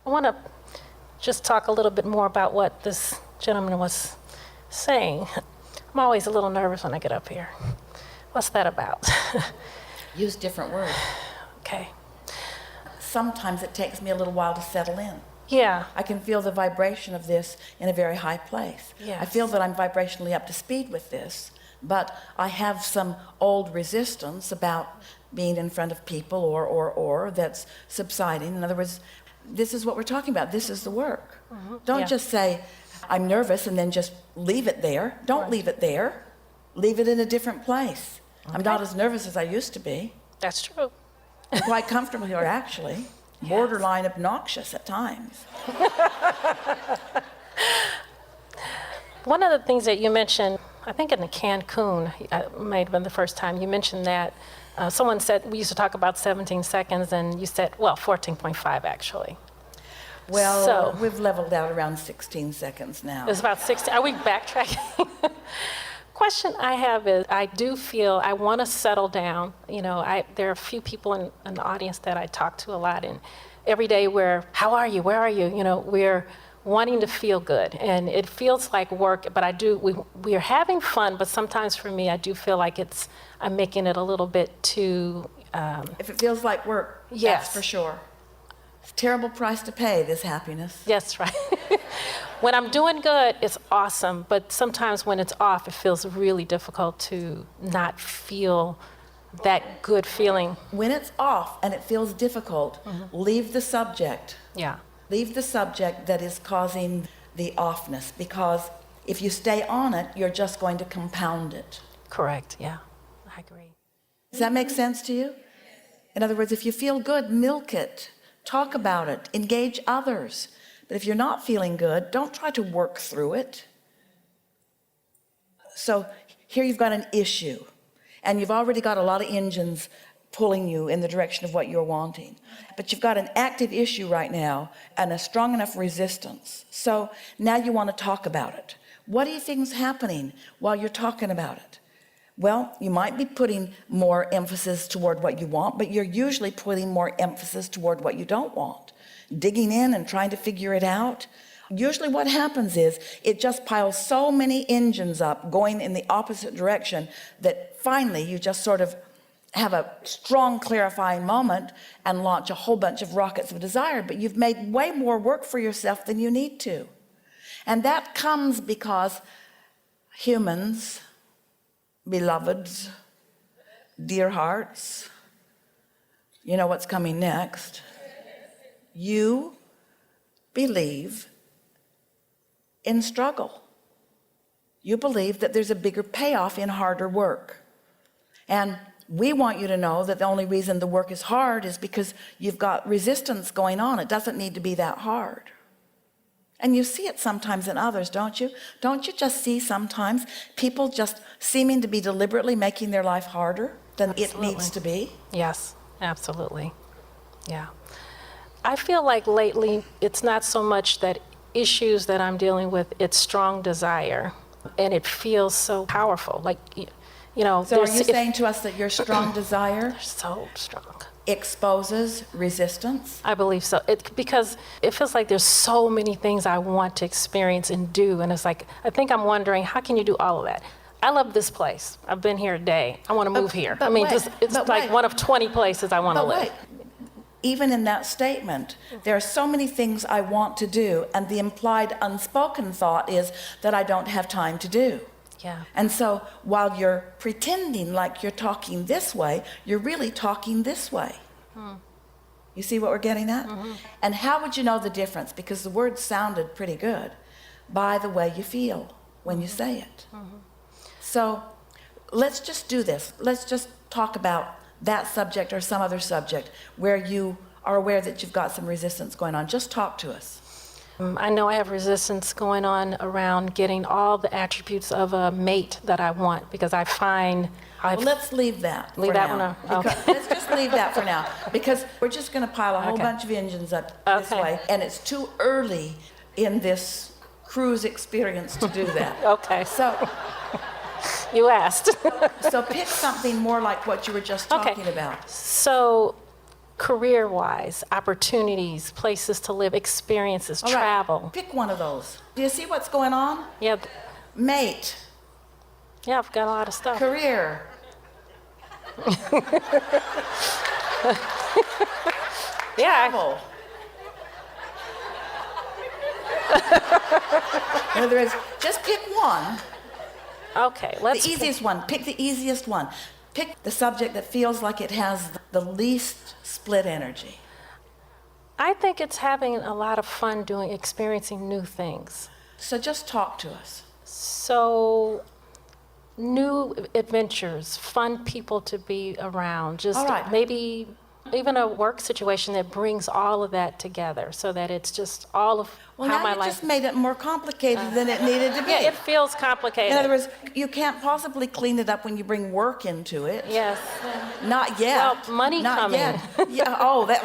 I want to just talk a little bit more about what this gentleman was saying. I'm always a little nervous when I get up here. What's that about? Use different words. Okay. Sometimes it takes me a little while to settle in. Yeah. I can feel the vibration of this in a very high place. Yes. I feel that I'm vibrationally up to speed with this, but I have some old resistance about being in front of people or that's subsiding. In other words, this is what we're talking about. This is the work. Mm-hmm. Don't Yeah. just say, I'm nervous, and then just leave it there. Don't leave it there. Leave it in a different place. Okay. I'm not as nervous as I used to be. That's true. I'm quite comfortable here, actually. Yes. Borderline obnoxious at times. One of the things that you mentioned, I think in the Cancun, might have been the first time you mentioned that, someone said, we used to talk about 17 seconds, and you said, well, 14.5 actually. Well, So- we've leveled out around 16 seconds now. It's about 16. Are we backtracking? Question I have is, I do feel I want to settle down. You know, there are a few people in the audience that I talk to a lot, and every day how are you? Where are you? You know, we're wanting to feel good, and it feels like work, but we are having fun, but sometimes for me, I do feel like I'm making it a little bit too... If it feels like work, Yes. that's for sure. It's a terrible price to pay, this happiness. Yes, right. When I'm doing good, it's awesome, but sometimes when it's off, it feels really difficult to not feel that good feeling. When it's off and it feels difficult, leave the subject. Yeah. Leave the subject that is causing the offness, because if you stay on it, you're just going to compound it. Correct, yeah, I agree. Does that make sense to you? In other words, if you feel good, milk it. Talk about it. Engage others. But if you're not feeling good, don't try to work through it. So here you've got an issue, and you've already got a lot of engines pulling you in the direction of what you're wanting. But you've got an active issue right now and a strong enough resistance. So now you want to talk about it. What do you think's happening while you're talking about it? Well, you might be putting more emphasis toward what you want, but you're usually putting more emphasis toward what you don't want. Digging in and trying to figure it out. Usually what happens is it just piles so many engines up going in the opposite direction that finally you just sort of have a strong clarifying moment and launch a whole bunch of rockets of desire, but you've made way more work for yourself than you need to. And that comes because humans, beloveds, dear hearts, you know what's coming next. You believe in struggle. You believe that there's a bigger payoff in harder work. And we want you to know that the only reason the work is hard is because you've got resistance going on. It doesn't need to be that hard. And you see it sometimes in others, don't you? Don't you just see sometimes people just seeming to be deliberately making their life harder than it needs to be? Yes, absolutely. Yeah. I feel like lately it's not so much that issues that I'm dealing with, it's strong desire, and it feels so powerful. Like, you know. So are you saying to us that your strong desire So strong. exposes resistance? I believe so. Because it feels like there's so many things I want to experience and do, and it's like, I think I'm wondering, how can you do all of that? I love this place. I've been here a day. I want to move here. I mean, it's like one of 20 places I want to live. Wait. Even in that statement, there are so many things I want to do, and the implied unspoken thought is that I don't have time to do. Yeah. And so while you're pretending like you're talking this way, you're really talking this way. You see what we're getting at? And how would you know the difference? Because the words sounded pretty good. By the way you feel when you say it. So let's just do this. Let's just talk about that subject or some other subject where you are aware that you've got some resistance going on. Just talk to us. I know I have resistance going on around getting all the attributes of a mate that I want, because I find Well, let's leave that Leave for that now. one out. Because- Let's just leave that for now, because we're just going to pile a whole Okay. bunch of engines up this Okay. way, and it's too early in this cruise experience to do that. Okay, So, you asked. so pick something more like what you were just talking about. So career-wise, opportunities, places to live, experiences, All right, travel. pick one of those. Do you see what's going on? Yeah, Mate, yeah, I've got a lot of stuff. career, Yeah, travel. In other words, just pick one. okay, let's. The easiest one. Pick the easiest one. Pick the subject that feels like it has the least split energy. I think it's having a lot of fun experiencing new things. So just talk to us. So, new adventures, fun people to be around, just All right. maybe even a work situation that brings all of that together so that it's just all of Well, how now my you life. just made it more complicated than it needed to be. Yeah, it feels complicated. In other words, you can't possibly clean it up when you bring work into it. Yes. Not yet. Well, money Not coming. Yet. Yeah. Oh, that.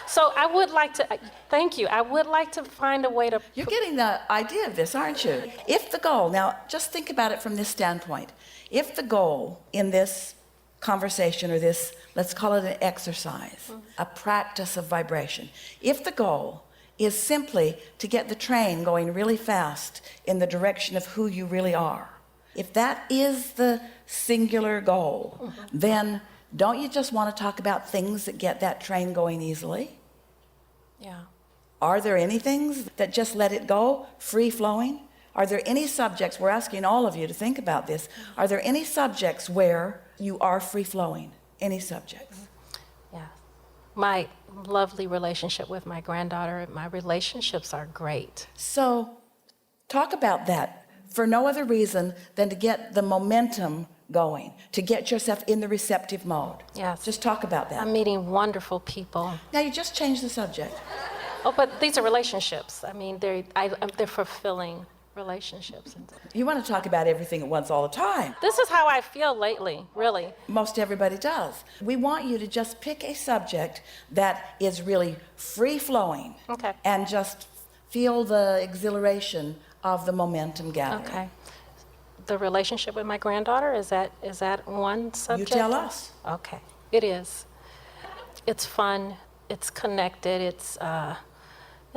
So I would like to, thank you, I would like to find a way to. You're getting the idea of this, aren't you? If the goal, now just think about it from this standpoint. If the goal in this conversation or this, let's call it an exercise, a practice of vibration, if the goal is simply to get the train going really fast in the direction of who you really are, if that is the singular goal, then don't you just want to talk about things that get that train going easily? Yeah. Are there any things that just let it go, free flowing? Are there any subjects, we're asking all of you to think about this, are there any subjects where you are free flowing? Any subjects? Yeah. My lovely relationship with my granddaughter, my relationships are great. So talk about that for no other reason than to get the momentum going, to get yourself in the receptive mode. Yes. Just talk about that. I'm meeting wonderful people. Now you just changed the subject. Oh, but these are relationships. I mean, they're fulfilling relationships. You want to talk about everything at once all the time. This is how I feel lately, really. Most everybody does. We want you to just pick a subject that is really free-flowing. Okay. And just feel the exhilaration of the momentum gathering. Okay. The relationship with my granddaughter, is that one subject? You tell us. Okay. It is. It's fun. It's connected. It's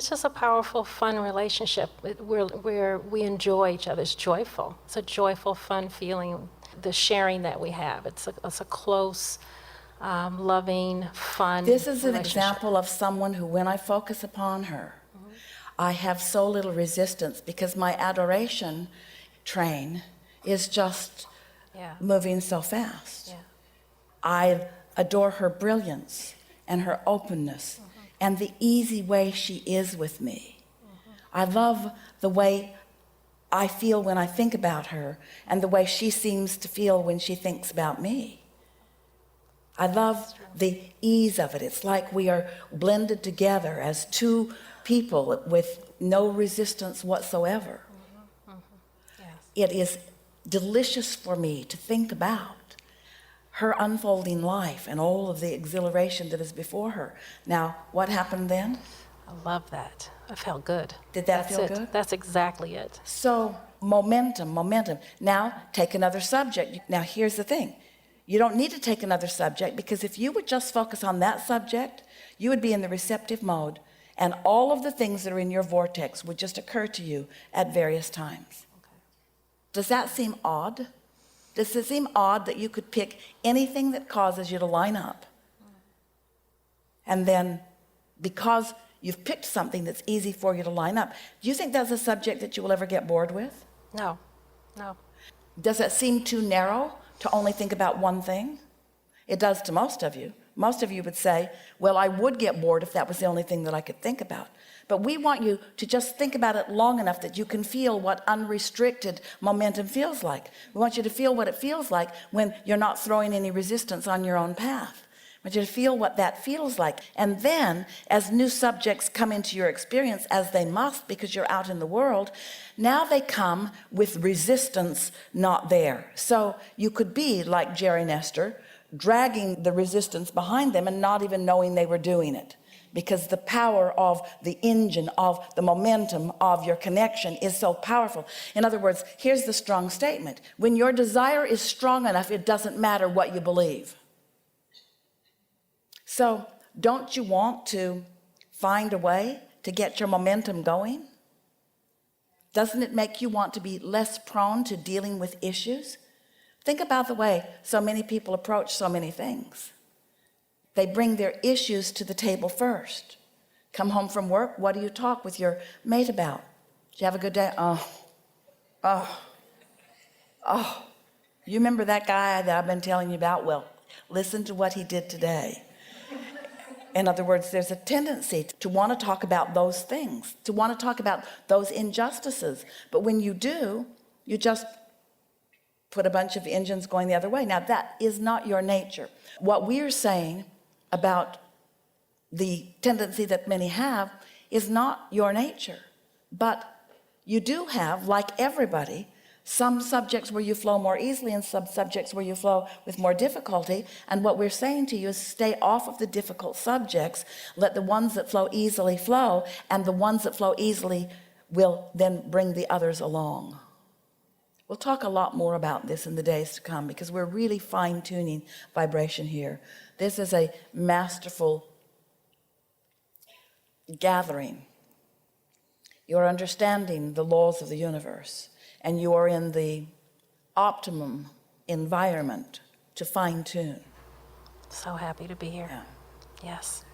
just a powerful, fun relationship where we enjoy each other. It's joyful. It's a joyful, fun feeling. The sharing that we have. It's a close, loving, fun. This is an relationship. example of someone who, when I focus upon her, I have so little resistance because my adoration train is just moving so fast. Yeah. I adore her brilliance and her openness and the easy way she is with me. I love the way I feel when I think about her and the way she seems to feel when she thinks about me. I love the ease of it. It's like we are blended together as two people with no resistance whatsoever. Yes. It is delicious for me to think about her unfolding life and all of the exhilaration that is before her. Now, what happened then? I love that. I felt good. Did that That's feel it. good? That's exactly it. So, momentum. Now, take another subject. Now, here's the thing. You don't need to take another subject because if you would just focus on that subject, you would be in the receptive mode and all of the things that are in your vortex would just occur to you at various times. Okay. Does that seem odd? Does it seem odd that you could pick anything that causes you to line up? And then, because you've picked something that's easy for you to line up, do you think that's a subject that you will ever get bored with? No. Does it seem too narrow to only think about one thing? It does to most of you. Most of you would say, well, I would get bored if that was the only thing that I could think about. But we want you to just think about it long enough that you can feel what unrestricted momentum feels like. We want you to feel what it feels like when you're not throwing any resistance on your own path. We want you to feel what that feels like. And then, as new subjects come into your experience, as they must because you're out in the world, now they come with resistance not there. So you could be like Jerry and Esther, dragging the resistance behind them and not even knowing they were doing it, because the power of the engine, of the momentum of your connection is so powerful. In other words, here's the strong statement. When your desire is strong enough, it doesn't matter what you believe. So don't you want to find a way to get your momentum going? Doesn't it make you want to be less prone to dealing with issues? Think about the way so many people approach so many things. They bring their issues to the table first. Come home from work, what do you talk with your mate about? Did you have a good day? Oh. You remember that guy that I've been telling you about? Well, listen to what he did today. In other words, there's a tendency to want to talk about those things, to want to talk about those injustices. But when you do, you just put a bunch of engines going the other way. Now, that is not your nature. What we're saying about the tendency that many have is not your nature. But you do have, like everybody, some subjects where you flow more easily and some subjects where you flow with more difficulty. And what we're saying to you is stay off of the difficult subjects. Let the ones that flow easily flow, and the ones that flow easily will then bring the others along. We'll talk a lot more about this in the days to come because we're really fine-tuning vibration here. This is a masterful gathering. You're understanding the laws of the universe, and you are in the optimum environment to fine-tune. So happy to be here. Yeah. Yes.